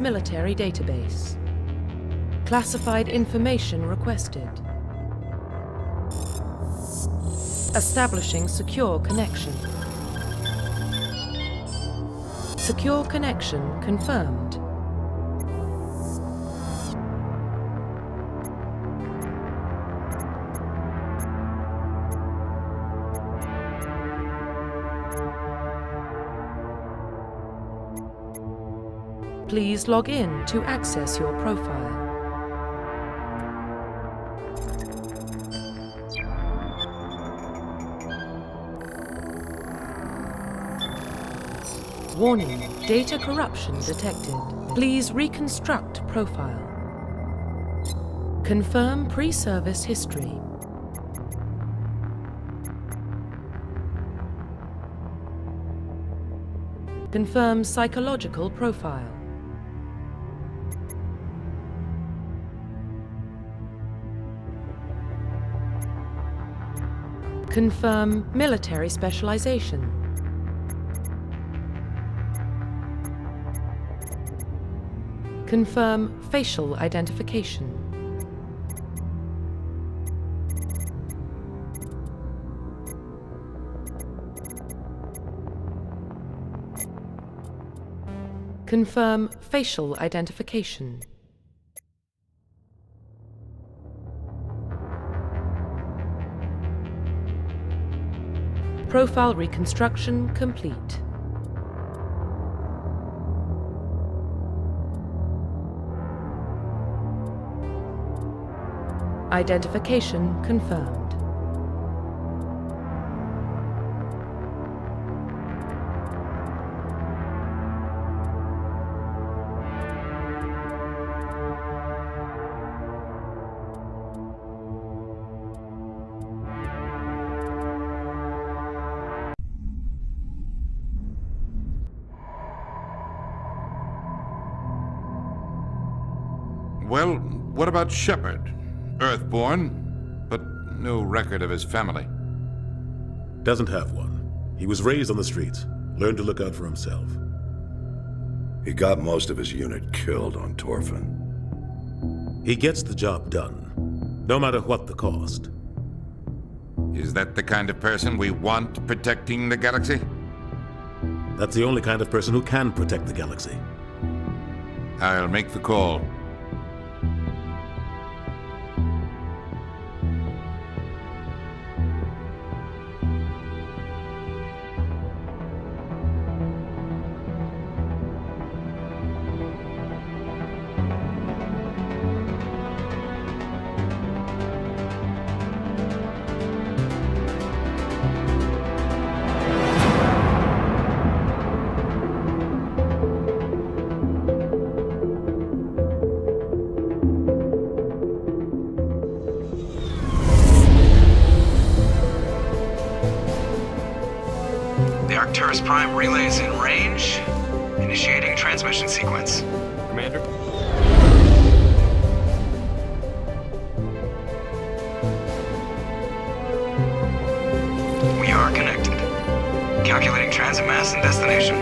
Military database. Classified information requested. Establishing secure connection. Secure connection confirmed. Please log in to access your profile. Warning, data corruption detected. Please reconstruct profile. Confirm pre-service history. Confirm psychological profile. Confirm military specialization. Confirm facial identification. Confirm facial identification. Profile reconstruction complete. Identification confirmed. Well, what about Shepard? Earthborn, but no record of his family. Doesn't have one. He was raised on the streets, learned to look out for himself. He got most of his unit killed on Torfin. He gets the job done, no matter what the cost. Is that the kind of person we want protecting the galaxy? That's the only kind of person who can protect the galaxy. I'll make the call. Arcturus Prime relays in range. Initiating transmission sequence. Commander? We are connected. Calculating transit mass and destination.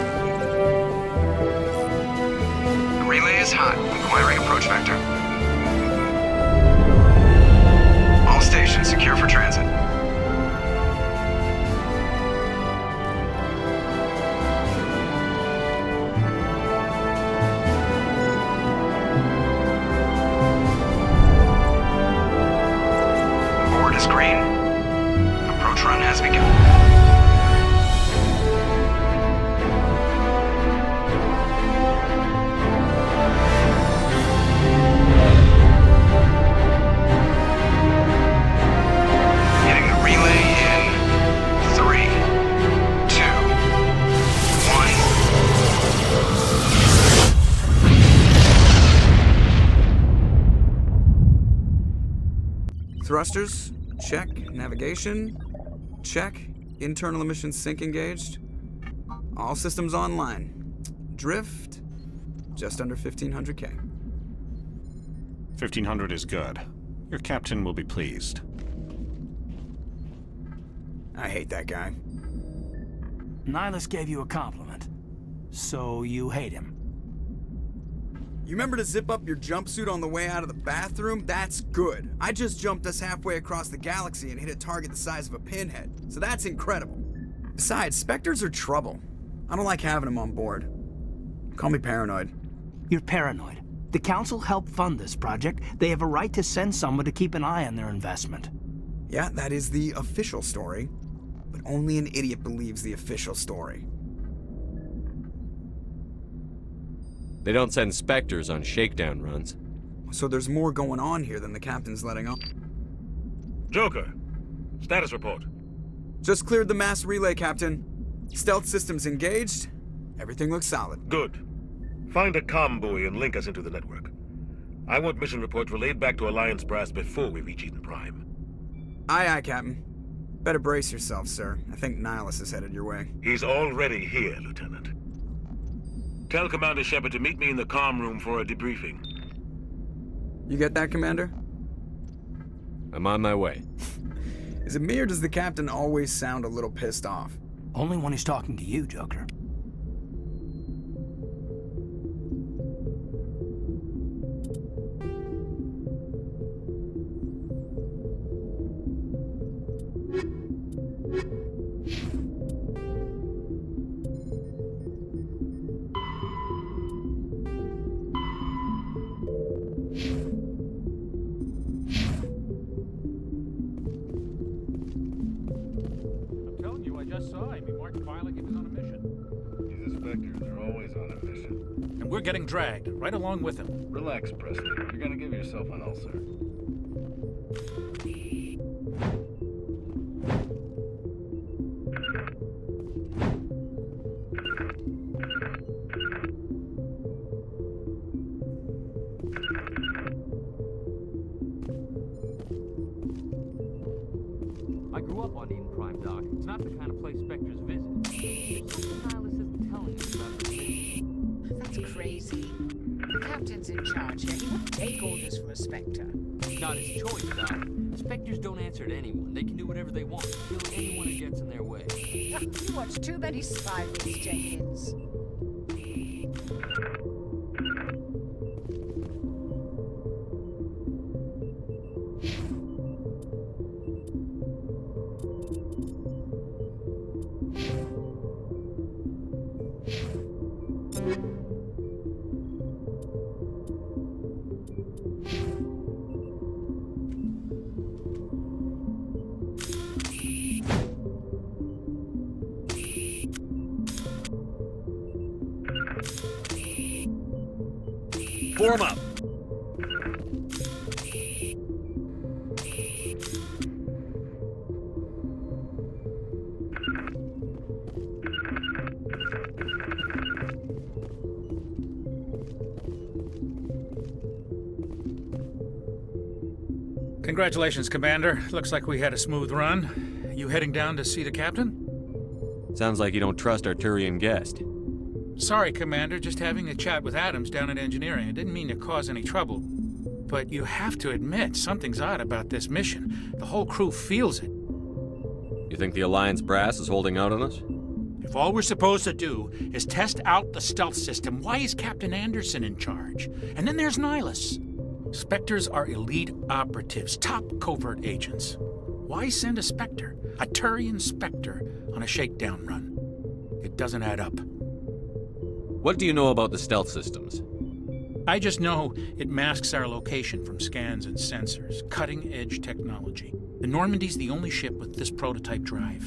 The relay is hot, acquiring approach vector. All stations secure for transit. Green. Approach run has begun. Hitting the relay in 3, 2, 1. Thrusters? Check. Navigation? Check. Internal emissions sync engaged. All systems online. Drift? Just under 1,500 K. 1,500 is good. Your captain will be pleased. I hate that guy. Nihilus gave you a compliment. So you hate him. You remember to zip up your jumpsuit on the way out of the bathroom? That's good. I just jumped us halfway across the galaxy and hit a target the size of a pinhead, so that's incredible. Besides, Spectres are trouble. I don't like having them on board. Call me paranoid. You're paranoid. The Council helped fund this project. They have a right to send someone to keep an eye on their investment. Yeah, that is the official story. But only an idiot believes the official story. They don't send Spectres on shakedown runs. So there's more going on here than the captain's letting on. Joker, status report. Just cleared the mass relay, Captain. Stealth systems engaged. Everything looks solid. Good. Find a comm buoy and link us into the network. I want mission reports relayed back to Alliance Brass before we reach Eden Prime. Aye, aye, Captain. Better brace yourself, sir. I think Nihilus is headed your way. He's already here, Lieutenant. Tell Commander Shepard to meet me in the comm room for a debriefing. You get that, Commander? I'm on my way. Is it me or does the Captain always sound a little pissed off? Only when he's talking to you, Joker. We're getting dragged, right along with him. Relax, Presley. You're gonna give yourself an ulcer. I grew up on Eden Prime, Doc. It's not the kind of place Spectres visit. Nihilus isn't telling us about the mission. That's crazy. The Captain's in charge here. He wouldn't take orders from a Spectre. Not his choice, Doc. Spectres don't answer to anyone. They can do whatever they want, kill anyone who gets in their way. You watch too many spy movies, Jenkins. Form up. Congratulations, Commander. Looks like we had a smooth run. You heading down to see the Captain? Sounds like you don't trust our Turian guest. Sorry, Commander. Just having a chat with Adams down at Engineering. I didn't mean to cause any trouble. But you have to admit, something's odd about this mission. The whole crew feels it. You think the Alliance brass is holding out on us? If all we're supposed to do is test out the stealth system, why is Captain Anderson in charge? And then there's Nihilus. Spectres are elite operatives, top covert agents. Why send a Spectre, a Turian Spectre, on a shakedown run? It doesn't add up. What do you know about the stealth systems? I just know it masks our location from scans and sensors. Cutting-edge technology. The Normandy's the only ship with this prototype drive.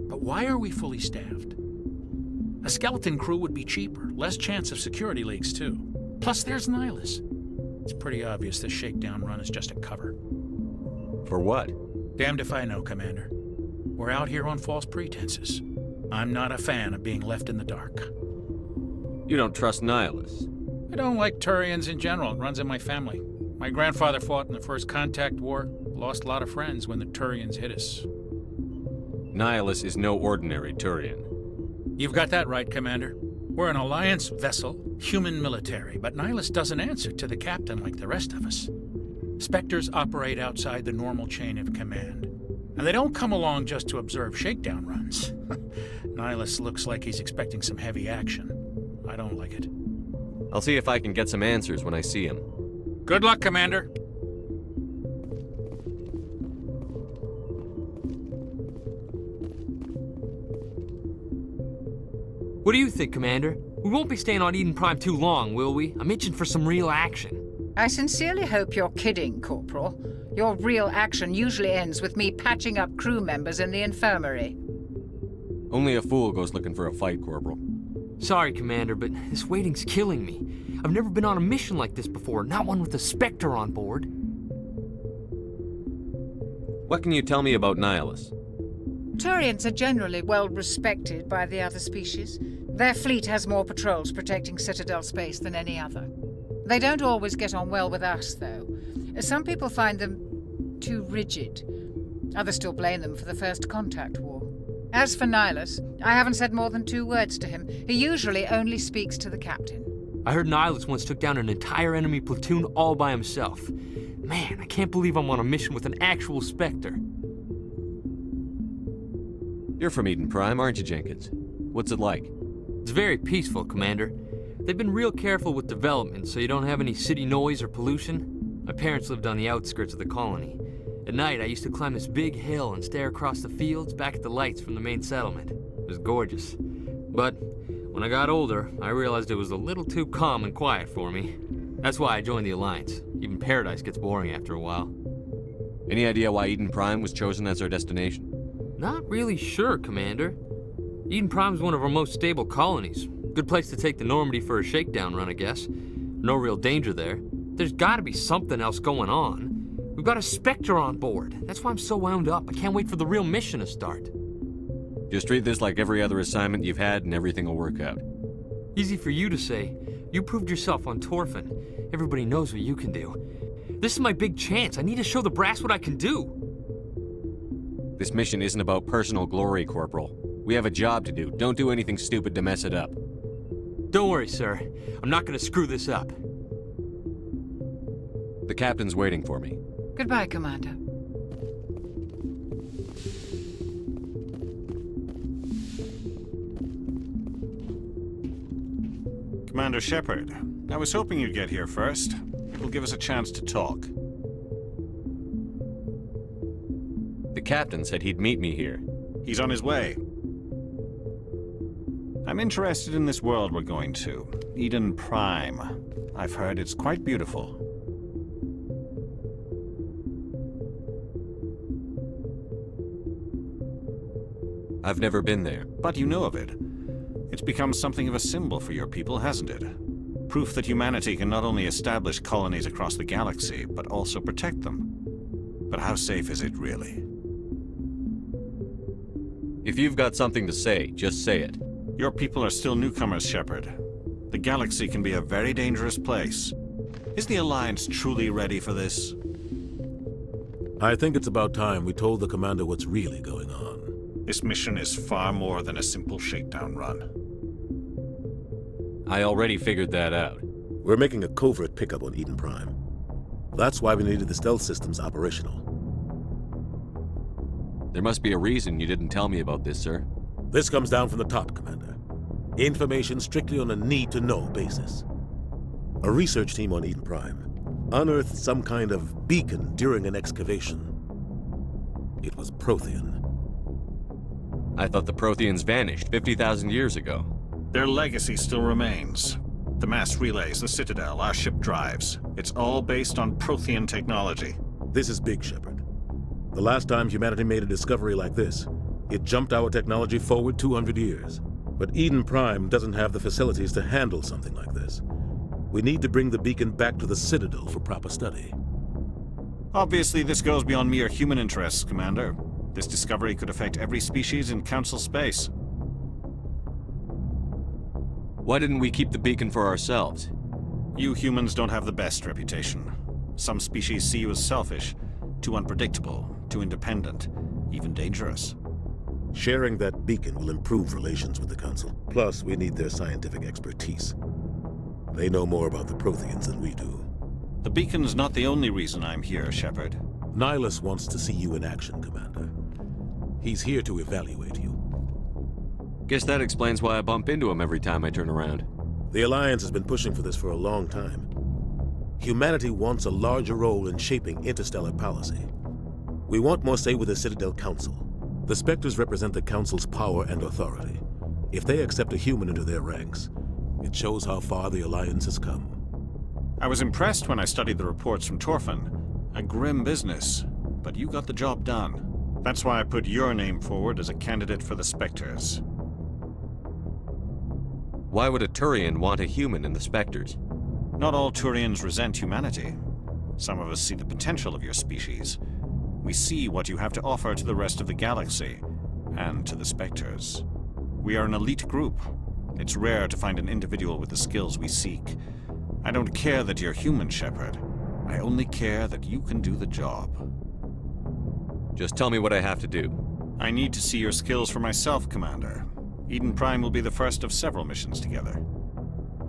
But why are we fully staffed? A skeleton crew would be cheaper, less chance of security leaks too. Plus there's Nihilus. It's pretty obvious this shakedown run is just a cover. For what? Damned if I know, Commander. We're out here on false pretenses. I'm not a fan of being left in the dark. You don't trust Nihilus? I don't like Turians in general. It runs in my family. My grandfather fought in the First Contact War. Lost a lot of friends when the Turians hit us. Nihilus is no ordinary Turian. You've got that right, Commander. We're an Alliance vessel, human military, but Nihilus doesn't answer to the Captain like the rest of us. Spectres operate outside the normal chain of command. And they don't come along just to observe shakedown runs. Nihilus looks like he's expecting some heavy action. I don't like it. I'll see if I can get some answers when I see him. Good luck, Commander. What do you think, Commander? We won't be staying on Eden Prime too long, will we? I'm itching for some real action. I sincerely hope you're kidding, Corporal. Your real action usually ends with me patching up crew members in the infirmary. Only a fool goes looking for a fight, Corporal. Sorry, Commander, but this waiting's killing me. I've never been on a mission like this before, not one with a Spectre on board. What can you tell me about Nihilus? Turians are generally well respected by the other species. Their fleet has more patrols protecting Citadel space than any other. They don't always get on well with us, though. Some people find them too rigid. Others still blame them for the First Contact War. As for Nihilus, I haven't said more than 2 words to him. He usually only speaks to the captain. I heard Nihilus once took down an entire enemy platoon all by himself. Man, I can't believe I'm on a mission with an actual Spectre. You're from Eden Prime, aren't you, Jenkins? What's it like? It's very peaceful, Commander. They've been real careful with development, so you don't have any city noise or pollution. My parents lived on the outskirts of the colony. At night, I used to climb this big hill and stare across the fields back at the lights from the main settlement. It was gorgeous. But when I got older, I realized it was a little too calm and quiet for me. That's why I joined the Alliance. Even Paradise gets boring after a while. Any idea why Eden Prime was chosen as our destination? Not really sure, Commander. Eden Prime's one of our most stable colonies. Good place to take the Normandy for a shakedown run, I guess. No real danger there. There's gotta be something else going on. We've got a Spectre on board. That's why I'm so wound up. I can't wait for the real mission to start. Just treat this like every other assignment you've had and everything will work out. Easy for you to say. You proved yourself on Torfin. Everybody knows what you can do. This is my big chance. I need to show the brass what I can do. This mission isn't about personal glory, Corporal. We have a job to do. Don't do anything stupid to mess it up. Don't worry, sir. I'm not gonna screw this up. The captain's waiting for me. Goodbye, Commander. Commander Shepard, I was hoping you'd get here first. It will give us a chance to talk. The captain said he'd meet me here. He's on his way. I'm interested in this world we're going to, Eden Prime. I've heard it's quite beautiful. I've never been there. But you know of it. It's become something of a symbol for your people, hasn't it? Proof that humanity can not only establish colonies across the galaxy, but also protect them. But how safe is it, really? If you've got something to say, just say it. Your people are still newcomers, Shepard. The galaxy can be a very dangerous place. Is the Alliance truly ready for this? I think it's about time we told the Commander what's really going on. This mission is far more than a simple shakedown run. I already figured that out. We're making a covert pickup on Eden Prime. That's why we needed the stealth systems operational. There must be a reason you didn't tell me about this, sir. This comes down from the top, Commander. Information strictly on a need-to-know basis. A research team on Eden Prime unearthed some kind of beacon during an excavation. It was Prothean. I thought the Protheans vanished 50,000 years ago. Their legacy still remains. The mass relays, the Citadel, our ship drives. It's all based on Prothean technology. This is big, Shepard. The last time humanity made a discovery like this, it jumped our technology forward 200 years. But Eden Prime doesn't have the facilities to handle something like this. We need to bring the beacon back to the Citadel for proper study. Obviously, this goes beyond mere human interests, Commander. This discovery could affect every species in Council space. Why didn't we keep the beacon for ourselves? You humans don't have the best reputation. Some species see you as selfish, too unpredictable, too independent, even dangerous. Sharing that beacon will improve relations with the Council. Plus, we need their scientific expertise. They know more about the Protheans than we do. The beacon's not the only reason I'm here, Shepard. Nihilus wants to see you in action, Commander. He's here to evaluate you. Guess that explains why I bump into him every time I turn around. The Alliance has been pushing for this for a long time. Humanity wants a larger role in shaping interstellar policy. We want more say with the Citadel Council. The Spectres represent the Council's power and authority. If they accept a human into their ranks, it shows how far the Alliance has come. I was impressed when I studied the reports from Torfin. A grim business, but you got the job done. That's why I put your name forward as a candidate for the Spectres. Why would a Turian want a human in the Spectres? Not all Turians resent humanity. Some of us see the potential of your species. We see what you have to offer to the rest of the galaxy, and to the Spectres. We are an elite group. It's rare to find an individual with the skills we seek. I don't care that you're human, Shepard. I only care that you can do the job. Just tell me what I have to do. I need to see your skills for myself, Commander. Eden Prime will be the first of several missions together.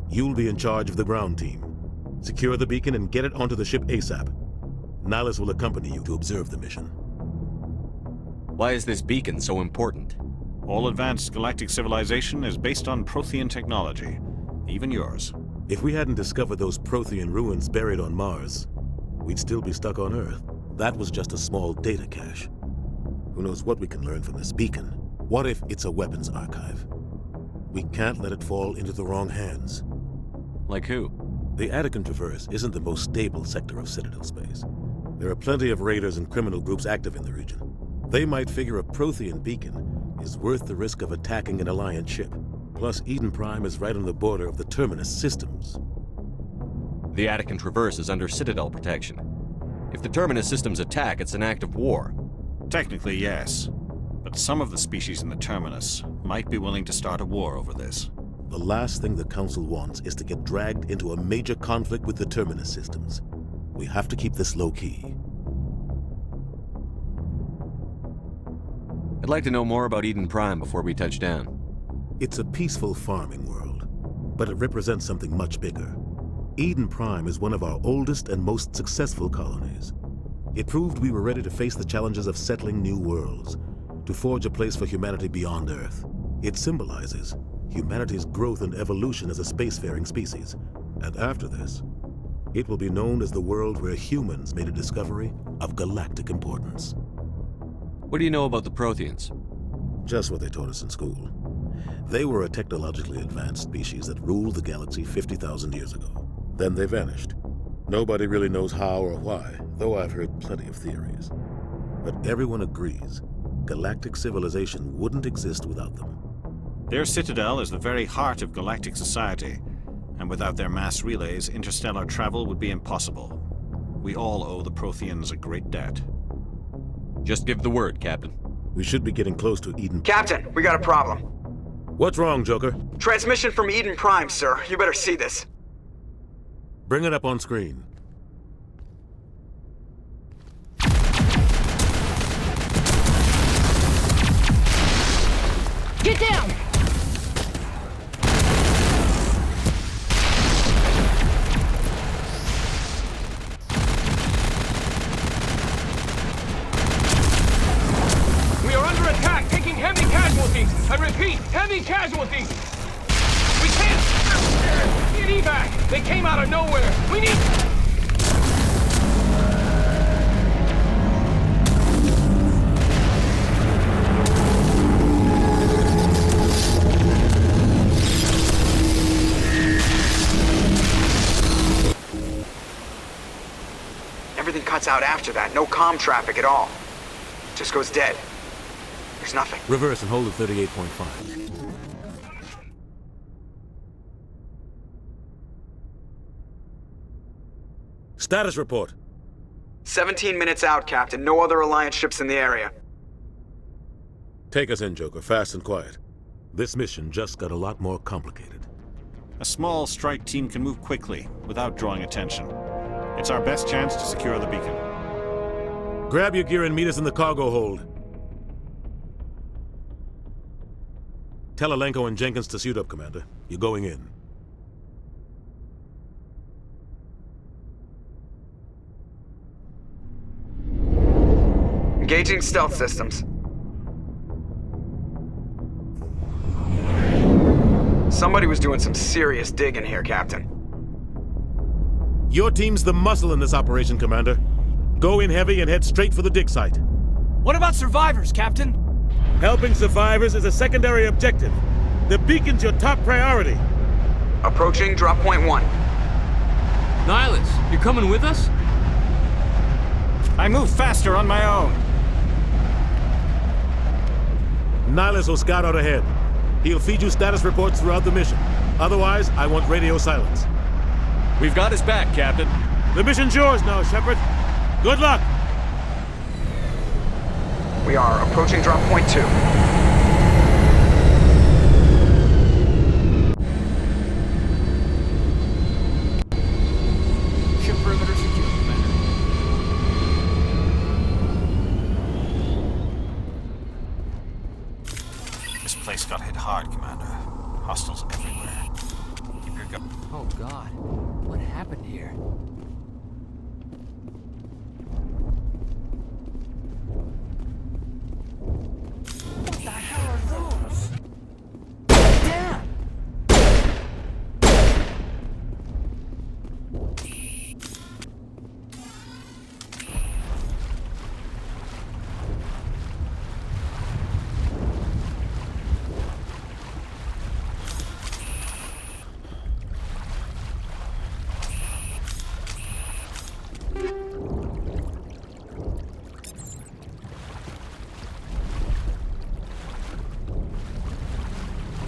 You'll be in charge of the ground team. Secure the beacon and get it onto the ship ASAP. Nihilus will accompany you to observe the mission. Why is this beacon so important? All advanced galactic civilization is based on Prothean technology, even yours. If we hadn't discovered those Prothean ruins buried on Mars, we'd still be stuck on Earth. That was just a small data cache. Who knows what we can learn from this beacon? What if it's a weapons archive? We can't let it fall into the wrong hands. Like who? The Attican Traverse isn't the most stable sector of Citadel space. There are plenty of raiders and criminal groups active in the region. They might figure a Prothean beacon is worth the risk of attacking an Alliance ship. Plus, Eden Prime is right on the border of the Terminus systems. The Attican Traverse is under Citadel protection. If the Terminus systems attack, it's an act of war. Technically, yes. But some of the species in the Terminus might be willing to start a war over this. The last thing the Council wants is to get dragged into a major conflict with the Terminus systems. We have to keep this low-key. I'd like to know more about Eden Prime before we touch down. It's a peaceful farming world, but it represents something much bigger. Eden Prime is one of our oldest and most successful colonies. It proved we were ready to face the challenges of settling new worlds, to forge a place for humanity beyond Earth. It symbolizes humanity's growth and evolution as a spacefaring species. And after this, it will be known as the world where humans made a discovery of galactic importance. What do you know about the Protheans? Just what they taught us in school. They were a technologically advanced species that ruled the galaxy 50,000 years ago. Then they vanished. Nobody really knows how or why, though I've heard plenty of theories. But everyone agrees galactic civilization wouldn't exist without them. Their citadel is the very heart of galactic society, and without their mass relays, interstellar travel would be impossible. We all owe the Protheans a great debt. Just give the word, Captain. We should be getting close to Eden. Captain, we got a problem. What's wrong, Joker? Transmission from Eden Prime, sir. You better see this. Bring it up on screen. Get down! We are under attack, taking heavy casualties. I repeat, heavy casualties. We can't get evac. They came out of nowhere. We need... Everything cuts out after that. No comm traffic at all. Just goes dead. There's nothing. Reverse and hold at 38.5. Status report. 17 minutes out, Captain. No other Alliance ships in the area. Take us in, Joker, fast and quiet. This mission just got a lot more complicated. A small strike team can move quickly, without drawing attention. It's our best chance to secure the beacon. Grab your gear and meet us in the cargo hold. Tell Alenko and Jenkins to suit up, Commander. You're going in. Engaging stealth systems. Somebody was doing some serious digging here, Captain. Your team's the muscle in this operation, Commander. Go in heavy and head straight for the dig site. What about survivors, Captain? Helping survivors is a secondary objective. The beacon's your top priority. Approaching drop point 1. Nihilus, you're coming with us? I move faster on my own. Nihilus will scout out ahead. He'll feed you status reports throughout the mission. Otherwise, I want radio silence. We've got his back, Captain. The mission's yours now, Shepard. Good luck! We are approaching drop point 2. Ship perimeter secure, Commander. This place got hit hard, Commander. Hostiles everywhere. Keep your gun. Oh God, what happened here? What the hell are those? Damn!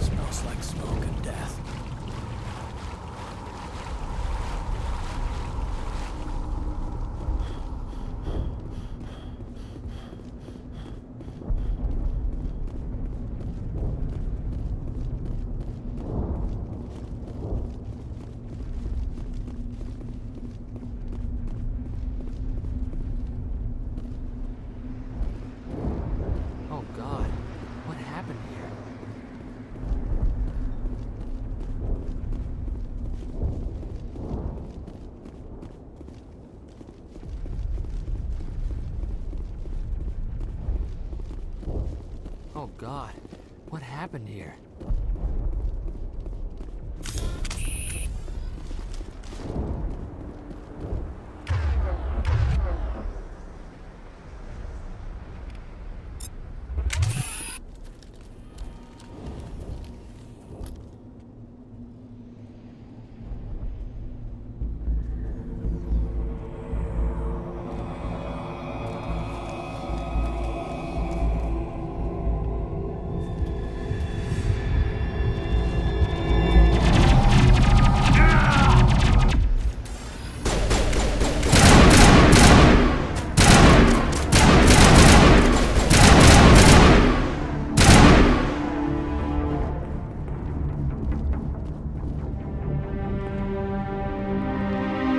Smells like smoke and death. Oh God, what happened here? Oh God, what happened here?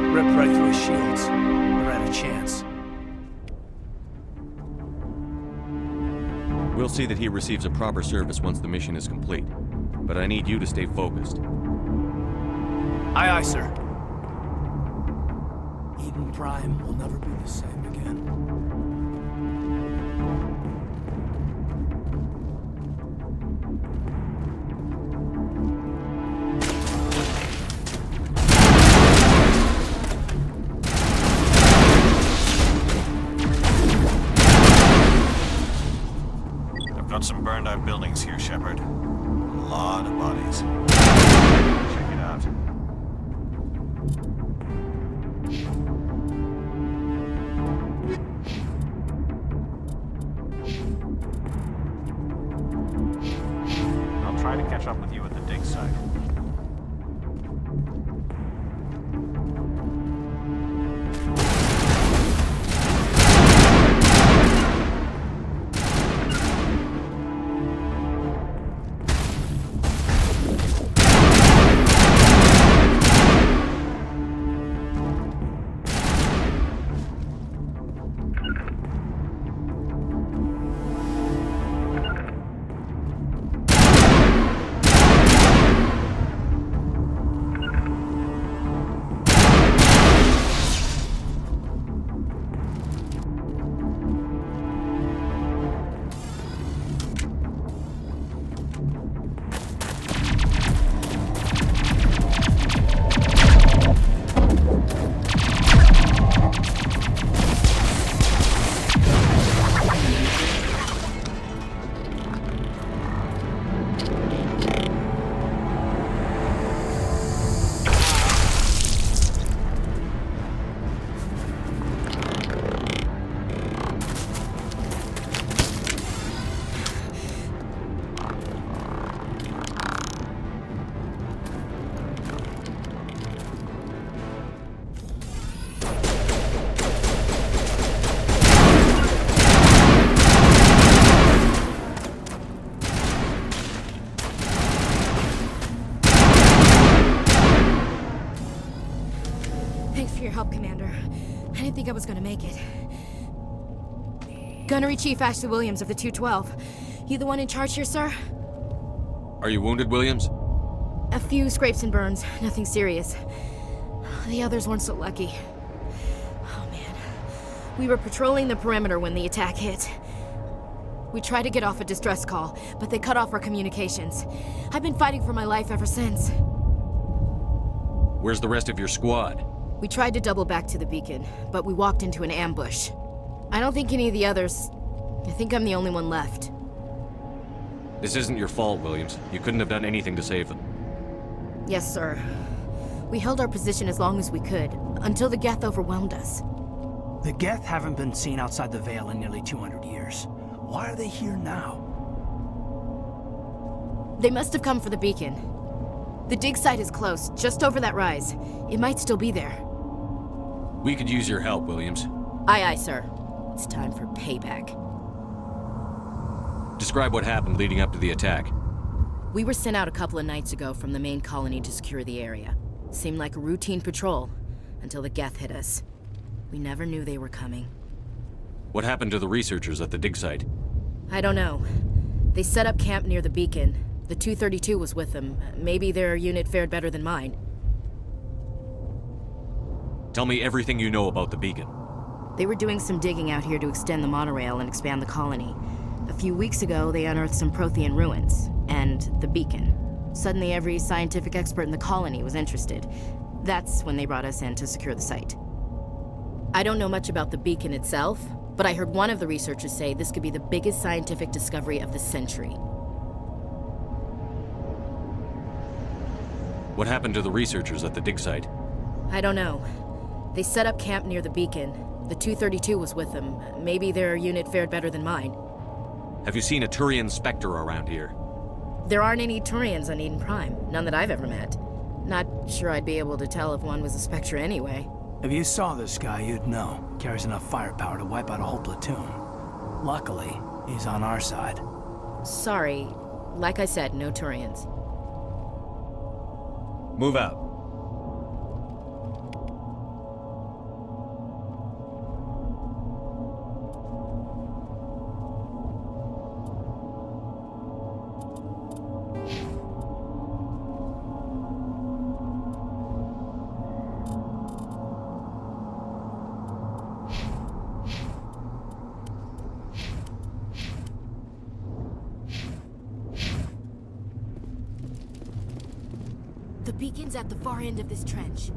Ripped right through his shields. Never had a chance. We'll see that he receives a proper service once the mission is complete. But I need you to stay focused. Aye, aye, sir. Eden Prime will never be the same again. I've got some burned out buildings here, Shepard. A lot of bodies. Check it out. I'll try to catch up with you at the dig site. for your help, Commander. I didn't think I was gonna make it. Gunnery Chief Ashley Williams of the 212. You the one in charge here, sir? Are you wounded, Williams? A few scrapes and burns, nothing serious. The others weren't so lucky. Oh man. We were patrolling the perimeter when the attack hit. We tried to get off a distress call, but they cut off our communications. I've been fighting for my life ever since. Where's the rest of your squad? We tried to double back to the beacon, but we walked into an ambush. I don't think any of the others... I think I'm the only one left. This isn't your fault, Williams. You couldn't have done anything to save them. Yes, sir. We held our position as long as we could, until the Geth overwhelmed us. The Geth haven't been seen outside the Veil in nearly 200 years. Why are they here now? They must have come for the beacon. The dig site is close, just over that rise. It might still be there. We could use your help, Williams. Aye, aye, sir. It's time for payback. Describe what happened leading up to the attack. We were sent out a couple of nights ago from the main colony to secure the area. Seemed like a routine patrol, until the Geth hit us. We never knew they were coming. What happened to the researchers at the dig site? I don't know. They set up camp near the beacon. The 232 was with them. Maybe their unit fared better than mine. Tell me everything you know about the beacon. They were doing some digging out here to extend the monorail and expand the colony. A few weeks ago, they unearthed some Prothean ruins, and the beacon. Suddenly, every scientific expert in the colony was interested. That's when they brought us in to secure the site. I don't know much about the beacon itself, but I heard one of the researchers say this could be the biggest scientific discovery of the century. What happened to the researchers at the dig site? I don't know. They set up camp near the beacon. The 232 was with them. Maybe their unit fared better than mine. Have you seen a Turian Spectre around here? There aren't any Turians on Eden Prime. None that I've ever met. Not sure I'd be able to tell if one was a Spectre anyway. If you saw this guy, you'd know. Carries enough firepower to wipe out a whole platoon. Luckily, he's on our side. Sorry. Like I said, no Turians. Move out. The beacon's at the far end of this trench.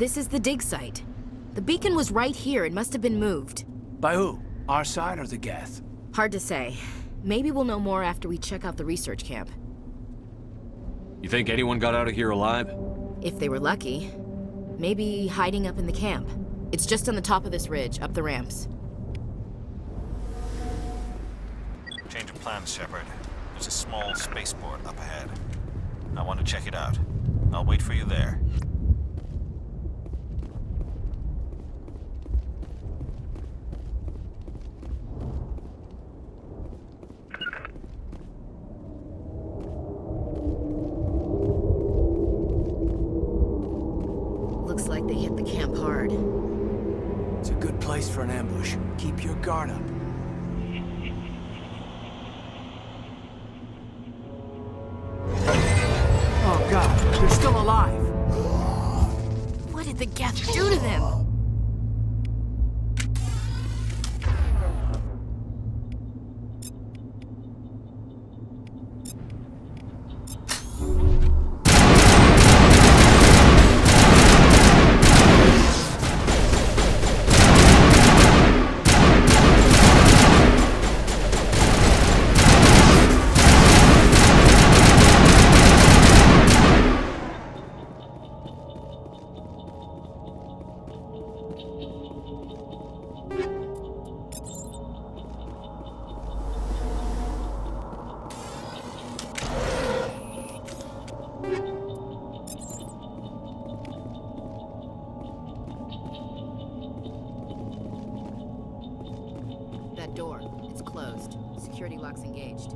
This is the dig site. The beacon was right here. It must have been moved. By who? Our side or the Geth? Hard to say. Maybe we'll know more after we check out the research camp. You think anyone got out of here alive? If they were lucky. Maybe hiding up in the camp. It's just on the top of this ridge, up the ramps. Change of plans, Shepard. There's a small spaceport up ahead. I want to check it out. I'll wait for you there. hit the camp hard. It's a good place for an ambush. Keep your guard up. Oh god, they're still alive! What did the Geth do to them? That door, it's closed. Security lock's engaged.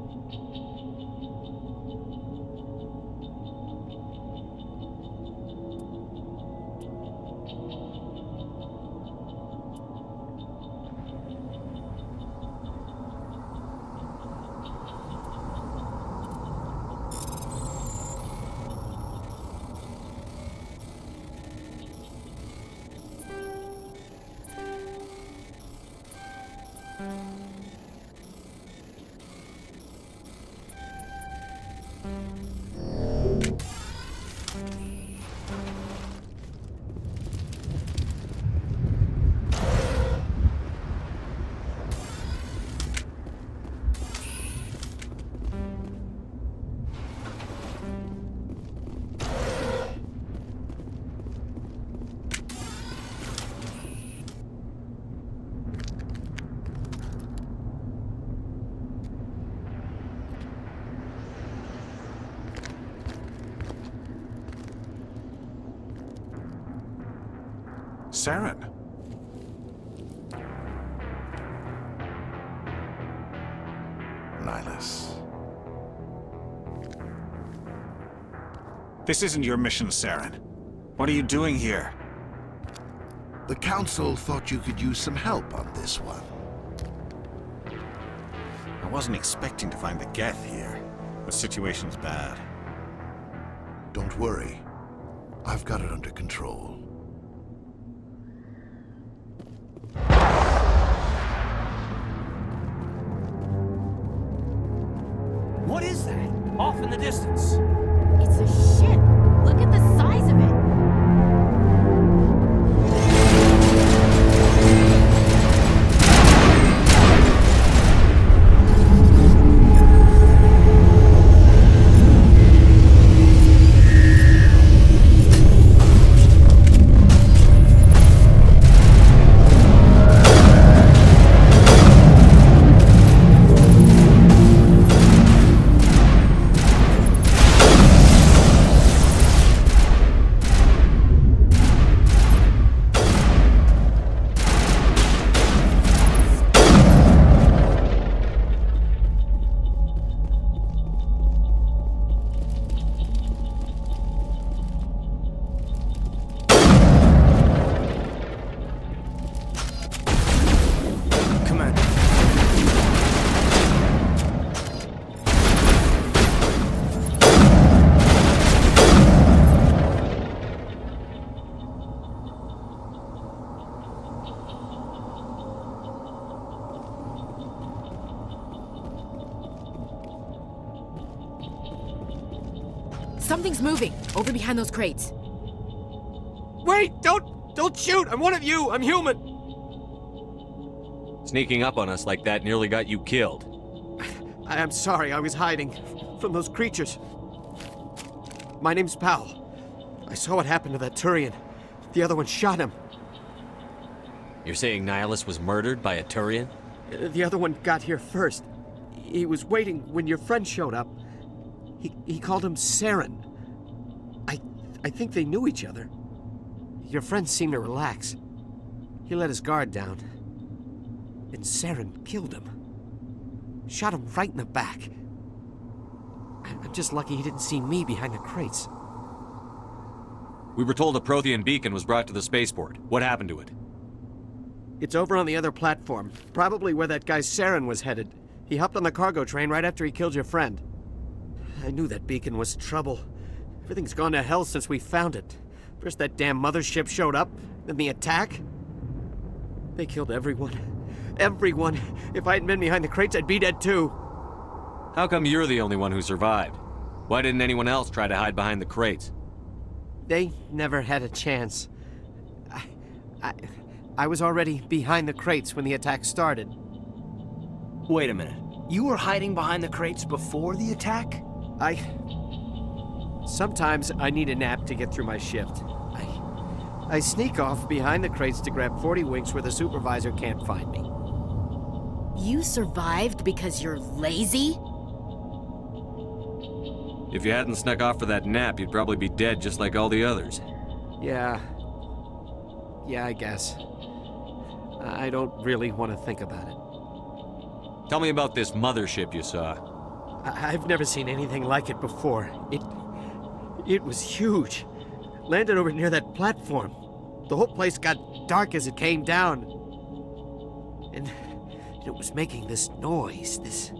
Saren. Nihilus. This isn't your mission, Saren. What are you doing here? The Council thought you could use some help on this one. I wasn't expecting to find the Geth here. The situation's bad. Don't worry. I've got it under control. What is that? Off in the distance. It's a ship. Look at the size of it. Something's moving, over behind those crates. Wait! Don't shoot! I'm one of you! I'm human! Sneaking up on us like that nearly got you killed. I'm sorry, I was hiding from those creatures. My name's Powell. I saw what happened to that Turian. The other one shot him. You're saying Nihilus was murdered by a Turian? The other one got here first. He was waiting when your friend showed up. He called him Saren. I think they knew each other. Your friend seemed to relax. He let his guard down. And Saren killed him. Shot him right in the back. I'm just lucky he didn't see me behind the crates. We were told a Prothean beacon was brought to the spaceport. What happened to it? It's over on the other platform. Probably where that guy Saren was headed. He hopped on the cargo train right after he killed your friend. I knew that beacon was trouble. Everything's gone to hell since we found it. First that damn mothership showed up, then the attack. They killed everyone. Everyone! If I hadn't been behind the crates, I'd be dead too. How come you're the only one who survived? Why didn't anyone else try to hide behind the crates? They never had a chance. I was already behind the crates when the attack started. Wait a minute. You were hiding behind the crates before the attack? Sometimes I need a nap to get through my shift. I sneak off behind the crates to grab 40 winks where the supervisor can't find me. You survived because you're lazy? If you hadn't snuck off for that nap, you'd probably be dead just like all the others. Yeah, I guess. I don't really want to think about it. Tell me about this mothership you saw. I've never seen anything like it before. It was huge. Landed over near that platform. The whole place got dark as it came down. And it was making this noise, this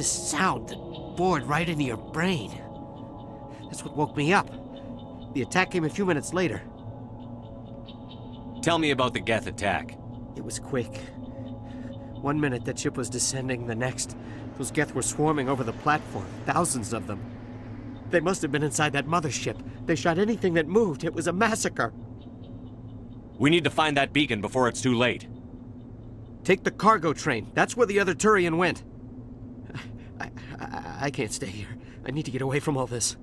sound that bored right into your brain. That's what woke me up. The attack came a few minutes later. Tell me about the Geth attack. It was quick. 1 minute that ship was descending, the next, those Geth were swarming over the platform, thousands of them. They must have been inside that mothership. They shot anything that moved. It was a massacre. We need to find that beacon before it's too late. Take the cargo train. That's where the other Turian went. I can't stay here. I need to get away from all this.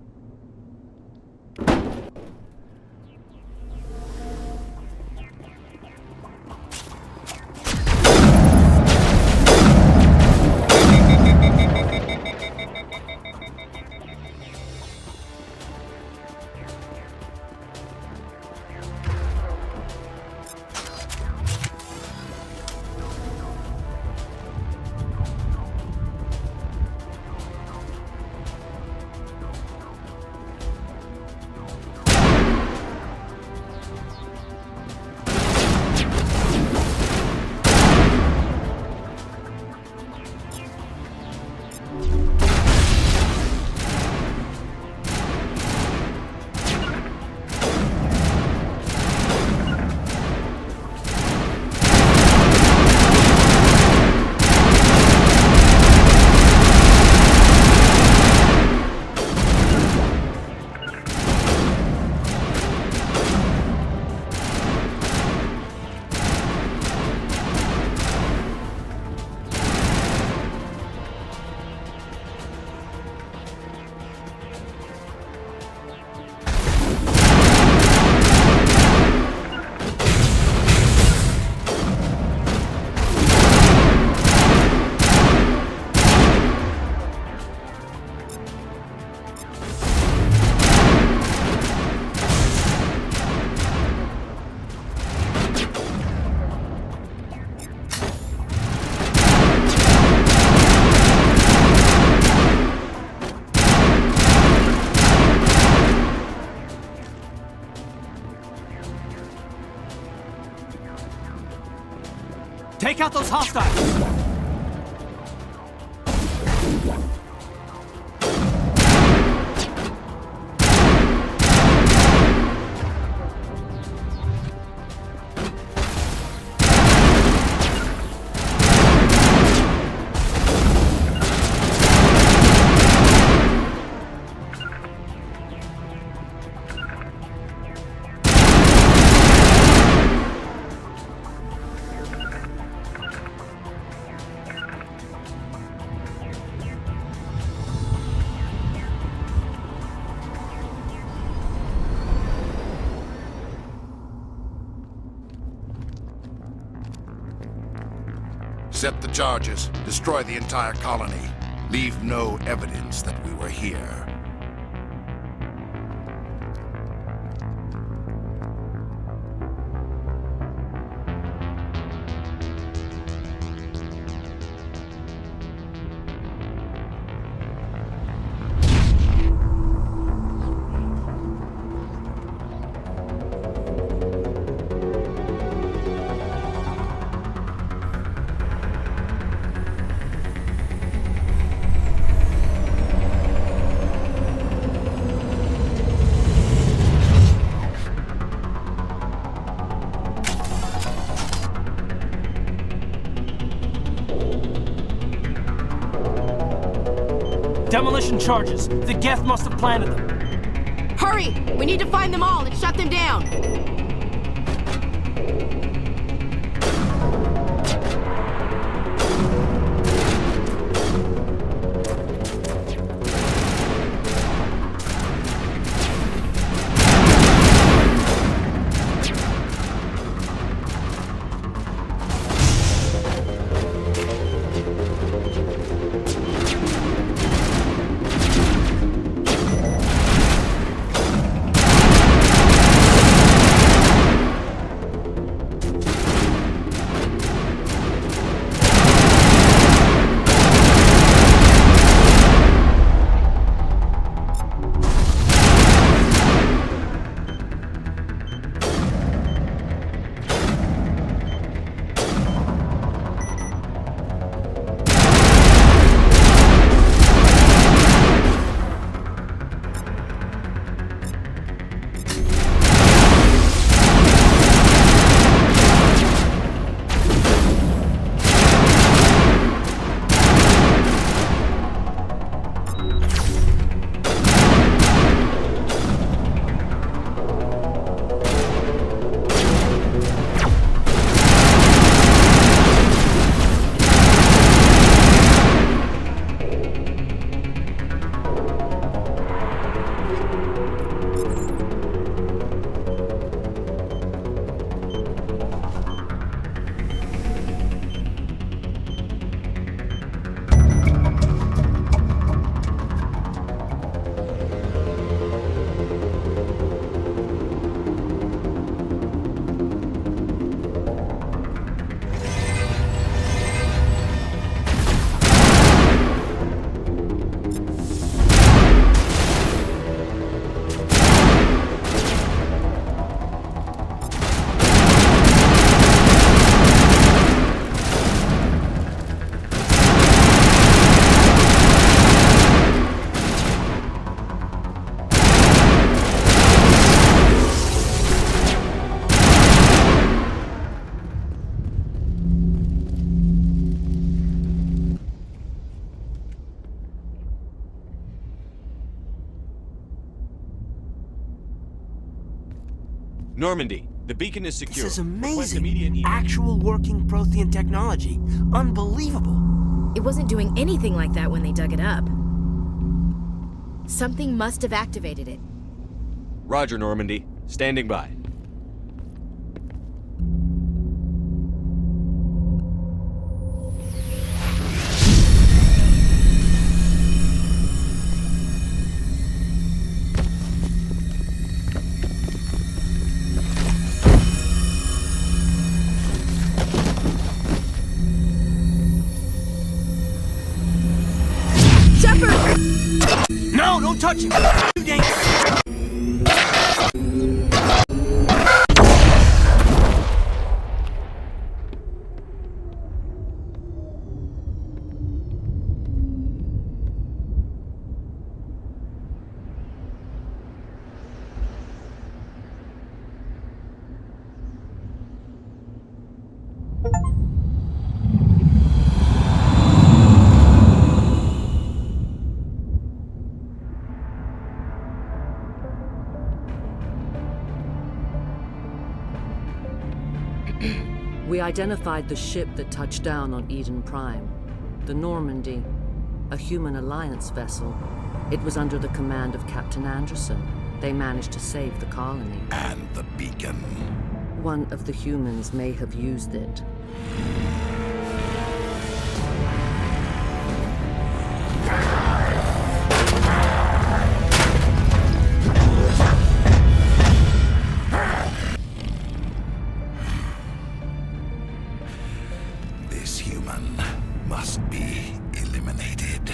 Take out those hostiles! Set the charges. Destroy the entire colony. Leave no evidence that we were here. Demolition charges. The Geth must have planted them. Hurry! We need to find them all and shut them down! Normandy, the beacon is secure. This is Request immediate amazing. Actual working Prothean technology. Unbelievable. It wasn't doing anything like that when they dug it up. Something must have activated it. Roger, Normandy. Standing by. No, don't touch him! Too dangerous! We identified the ship that touched down on Eden Prime. The Normandy, a human alliance vessel. It was under the command of Captain Anderson. They managed to save the colony. And the beacon. One of the humans may have used it. This human must be eliminated.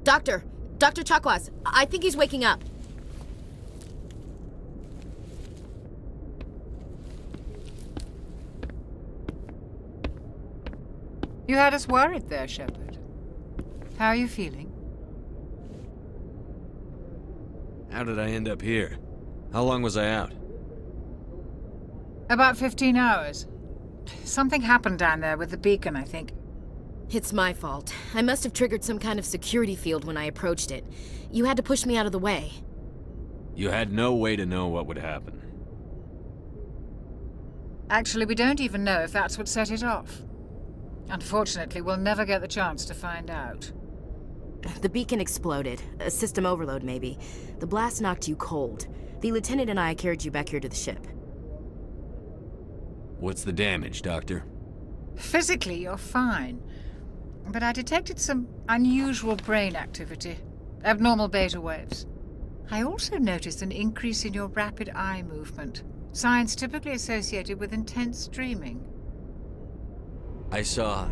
Dr. Chakwas, I think he's waking up. You had us worried there, Shepard. How are you feeling? How did I end up here? How long was I out? About 15 hours. Something happened down there with the beacon, I think. It's my fault. I must have triggered some kind of security field when I approached it. You had to push me out of the way. You had no way to know what would happen. Actually, we don't even know if that's what set it off. Unfortunately, we'll never get the chance to find out. The beacon exploded. A system overload, maybe. The blast knocked you cold. The lieutenant and I carried you back here to the ship. What's the damage, Doctor? Physically, you're fine. But I detected some unusual brain activity. Abnormal beta waves. I also noticed an increase in your rapid eye movement. Signs typically associated with intense dreaming. I saw...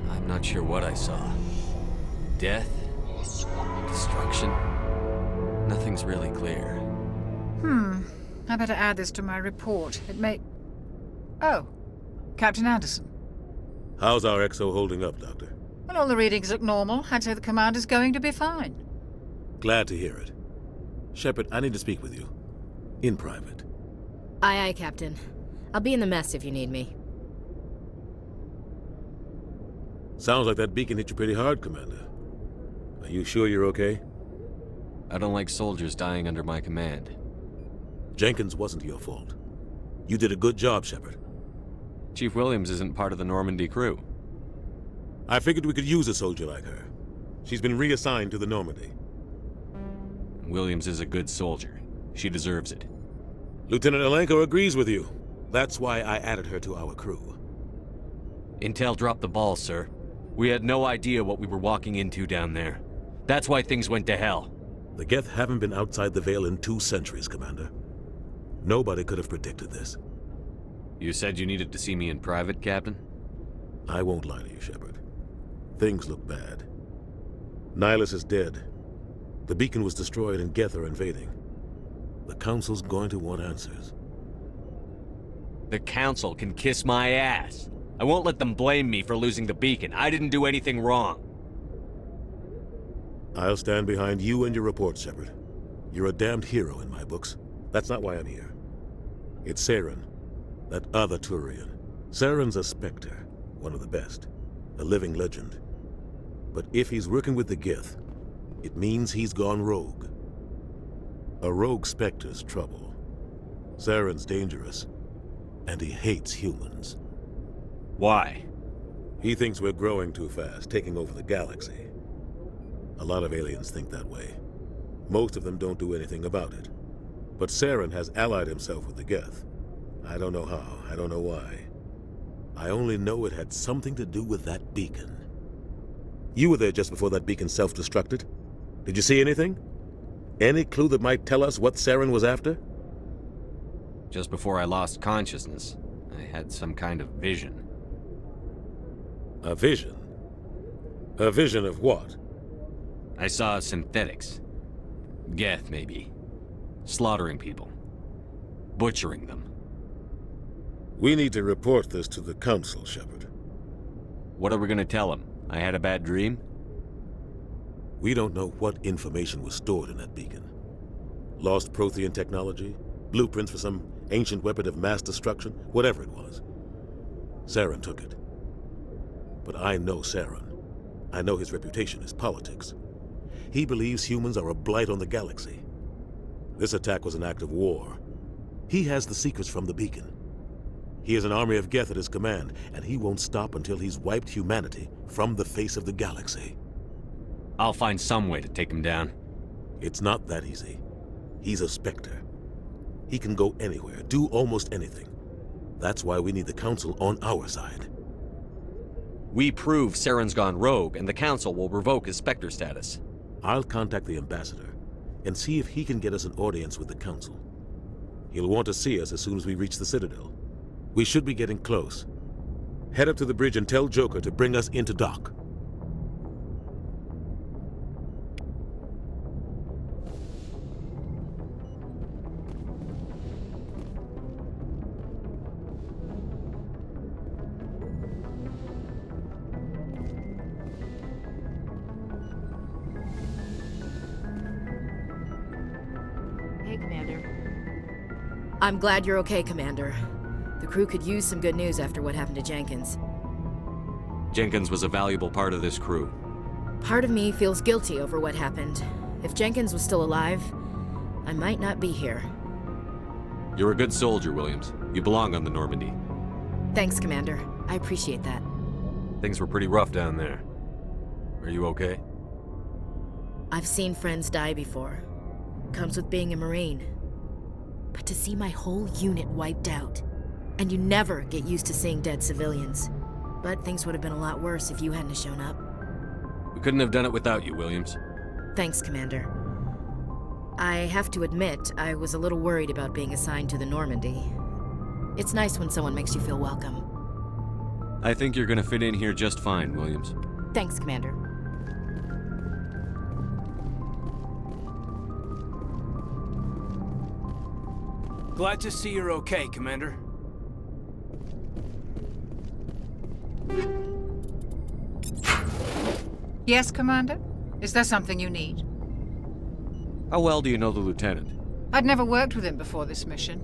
I'm not sure what I saw. Death? Destruction? Nothing's really clear. I better add this to my report. It may... Oh, Captain Anderson. How's our XO holding up, Doctor? Well, all the readings look normal. I'd say the commander's going to be fine. Glad to hear it. Shepard, I need to speak with you. In private. Aye, Captain. I'll be in the mess if you need me. Sounds like that beacon hit you pretty hard, Commander. Are you sure you're okay? I don't like soldiers dying under my command. Jenkins wasn't your fault. You did a good job, Shepard. Chief Williams isn't part of the Normandy crew. I figured we could use a soldier like her. She's been reassigned to the Normandy. Williams is a good soldier. She deserves it. Lieutenant Alenko agrees with you. That's why I added her to our crew. Intel dropped the ball, sir. We had no idea what we were walking into down there. That's why things went to hell. The Geth haven't been outside the Veil in 2 centuries, Commander. Nobody could have predicted this. You said you needed to see me in private, Captain? I won't lie to you, Shepard. Things look bad. Nihilus is dead. The beacon was destroyed and Geth are invading. The Council's going to want answers. The Council can kiss my ass. I won't let them blame me for losing the beacon. I didn't do anything wrong. I'll stand behind you and your report, Shepard. You're a damned hero in my books. That's not why I'm here. It's Saren, that other Turian. Saren's a Spectre, one of the best. A living legend. But if he's working with the Geth, it means he's gone rogue. A rogue Spectre's trouble. Saren's dangerous, and he hates humans. Why? He thinks we're growing too fast, taking over the galaxy. A lot of aliens think that way. Most of them don't do anything about it. But Saren has allied himself with the Geth. I don't know how, I don't know why. I only know it had something to do with that beacon. You were there just before that beacon self-destructed. Did you see anything? Any clue that might tell us what Saren was after? Just before I lost consciousness, I had some kind of vision. A vision? A vision of what? I saw synthetics. Geth, maybe. Slaughtering people. Butchering them. We need to report this to the Council, Shepard. What are we gonna tell them? I had a bad dream? We don't know what information was stored in that beacon. Lost Prothean technology? Blueprints for some ancient weapon of mass destruction? Whatever it was. Saren took it. But I know Saren. I know his reputation is politics. He believes humans are a blight on the galaxy. This attack was an act of war. He has the secrets from the beacon. He has an army of Geth at his command, and he won't stop until he's wiped humanity from the face of the galaxy. I'll find some way to take him down. It's not that easy. He's a Spectre. He can go anywhere, do almost anything. That's why we need the Council on our side. We prove Saren's gone rogue, and the Council will revoke his Spectre status. I'll contact the Ambassador and see if he can get us an audience with the Council. He'll want to see us as soon as we reach the Citadel. We should be getting close. Head up to the bridge and tell Joker to bring us into dock. I'm glad you're okay, Commander. The crew could use some good news after what happened to Jenkins. Jenkins was a valuable part of this crew. Part of me feels guilty over what happened. If Jenkins was still alive, I might not be here. You're a good soldier, Williams. You belong on the Normandy. Thanks, Commander. I appreciate that. Things were pretty rough down there. Are you okay? I've seen friends die before. Comes with being a Marine. But to see my whole unit wiped out, and you never get used to seeing dead civilians. But things would have been a lot worse if you hadn't shown up. We couldn't have done it without you, Williams. Thanks, Commander. I have to admit, I was a little worried about being assigned to the Normandy. It's nice when someone makes you feel welcome. I think you're gonna fit in here just fine, Williams. Thanks, Commander. Glad to see you're okay, Commander. Yes, Commander? Is there something you need? How well do you know the lieutenant? I'd never worked with him before this mission.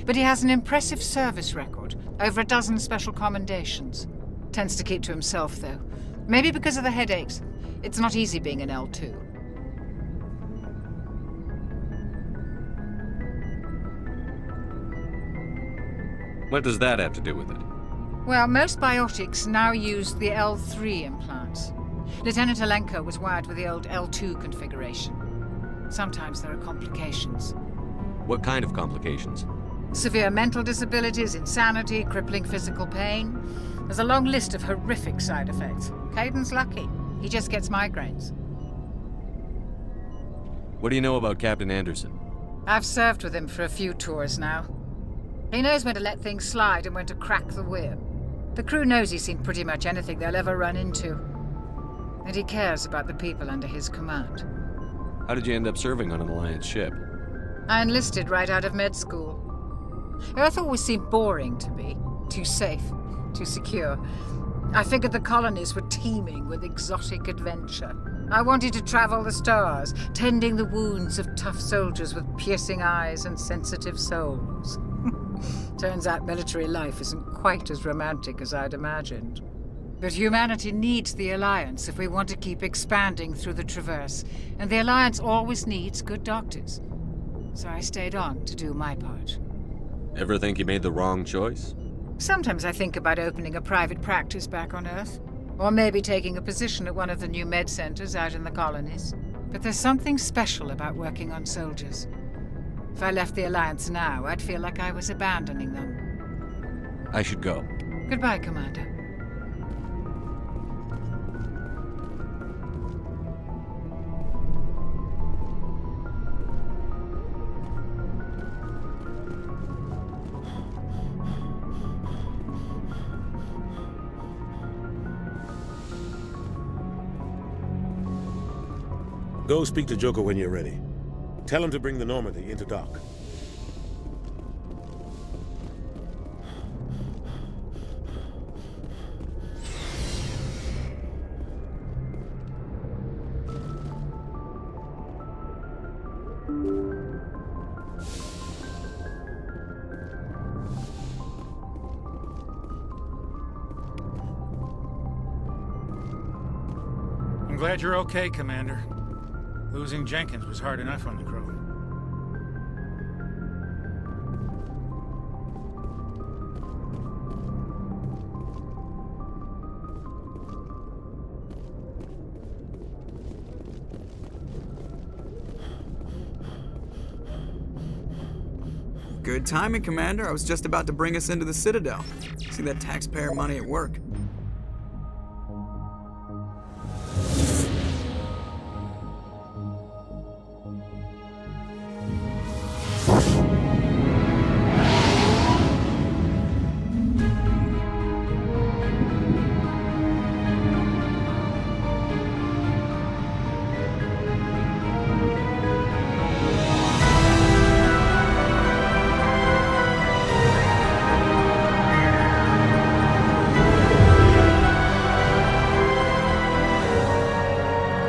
But he has an impressive service record, over a dozen special commendations. Tends to keep to himself, though. Maybe because of the headaches. It's not easy being an L2. What does that have to do with it? Well, most biotics now use the L3 implants. Lieutenant Alenko was wired with the old L2 configuration. Sometimes there are complications. What kind of complications? Severe mental disabilities, insanity, crippling physical pain. There's a long list of horrific side effects. Caden's lucky. He just gets migraines. What do you know about Captain Anderson? I've served with him for a few tours now. He knows when to let things slide and when to crack the whip. The crew knows he's seen pretty much anything they'll ever run into. And he cares about the people under his command. How did you end up serving on an Alliance ship? I enlisted right out of med school. Earth always seemed boring to me. Too safe, too secure. I figured the colonies were teeming with exotic adventure. I wanted to travel the stars, tending the wounds of tough soldiers with piercing eyes and sensitive souls. Turns out military life isn't quite as romantic as I'd imagined. But humanity needs the Alliance if we want to keep expanding through the Traverse, and the Alliance always needs good doctors. So I stayed on to do my part. Ever think you made the wrong choice? Sometimes I think about opening a private practice back on Earth, or maybe taking a position at one of the new med centers out in the colonies. But there's something special about working on soldiers. If I left the Alliance now, I'd feel like I was abandoning them. I should go. Goodbye, Commander. Go speak to Joker when you're ready. Tell him to bring the Normandy into dock. I'm glad you're okay, Commander. Losing Jenkins was hard enough on the crew. Good timing, Commander. I was just about to bring us into the Citadel. See that taxpayer money at work.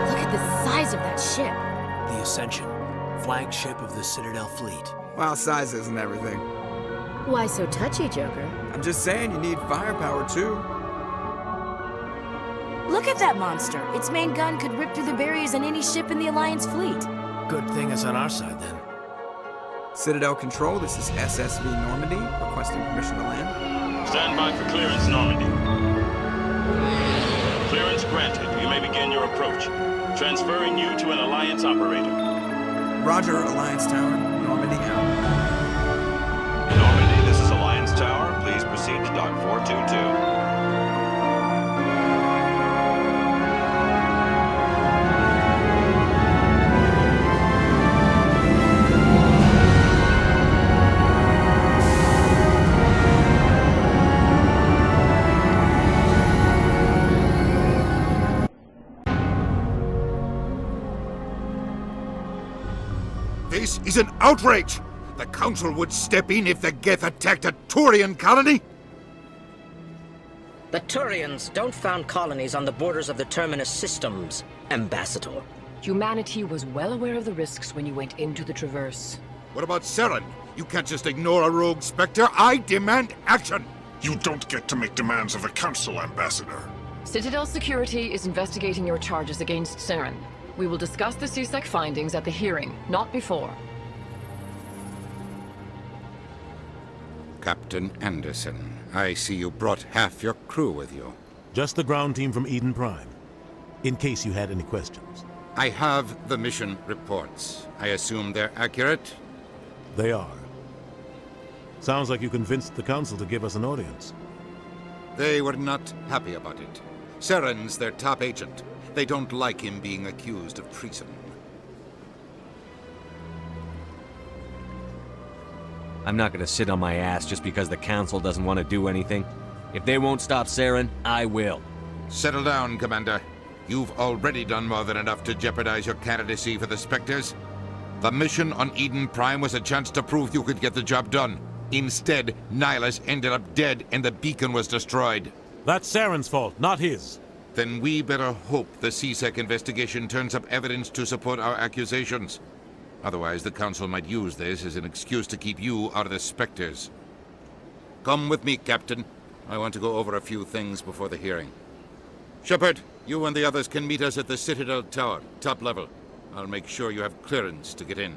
Look at the size of that ship. The Ascension, flagship of the Citadel fleet. Well, sizes and everything. Why so touchy, Joker? I'm just saying you need firepower, too. Look at that monster. Its main gun could rip through the barriers in any ship in the Alliance fleet. Good thing it's on our side, then. Citadel Control, this is SSV Normandy, requesting permission to land. Stand by for clearance, Normandy. Clearance granted. You may begin your approach. Transferring you to an Alliance operator. Roger, Alliance Tower. Normandy out. Normandy, this is Alliance Tower. Please proceed to Dock 422. This is an outrage! The Council would step in if the Geth attacked a Turian colony? The Turians don't found colonies on the borders of the Terminus systems, Ambassador. Humanity was well aware of the risks when you went into the Traverse. What about Saren? You can't just ignore a rogue Spectre. I demand action! You don't get to make demands of the Council, Ambassador. Citadel Security is investigating your charges against Saren. We will discuss the CSEC findings at the hearing, not before. Captain Anderson, I see you brought half your crew with you. Just the ground team from Eden Prime, in case you had any questions. I have the mission reports. I assume they're accurate? They are. Sounds like you convinced the Council to give us an audience. They were not happy about it. Saren's their top agent. They don't like him being accused of treason. I'm not gonna sit on my ass just because the Council doesn't want to do anything. If they won't stop Saren, I will. Settle down, Commander. You've already done more than enough to jeopardize your candidacy for the Spectres. The mission on Eden Prime was a chance to prove you could get the job done. Instead, Nihilus ended up dead and the beacon was destroyed. That's Saren's fault, not his. Then we better hope the CSEC investigation turns up evidence to support our accusations. Otherwise, the Council might use this as an excuse to keep you out of the Spectres. Come with me, Captain. I want to go over a few things before the hearing. Shepard, you and the others can meet us at the Citadel Tower, top level. I'll make sure you have clearance to get in.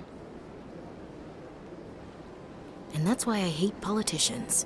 And that's why I hate politicians.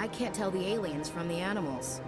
I can't tell the aliens from the animals.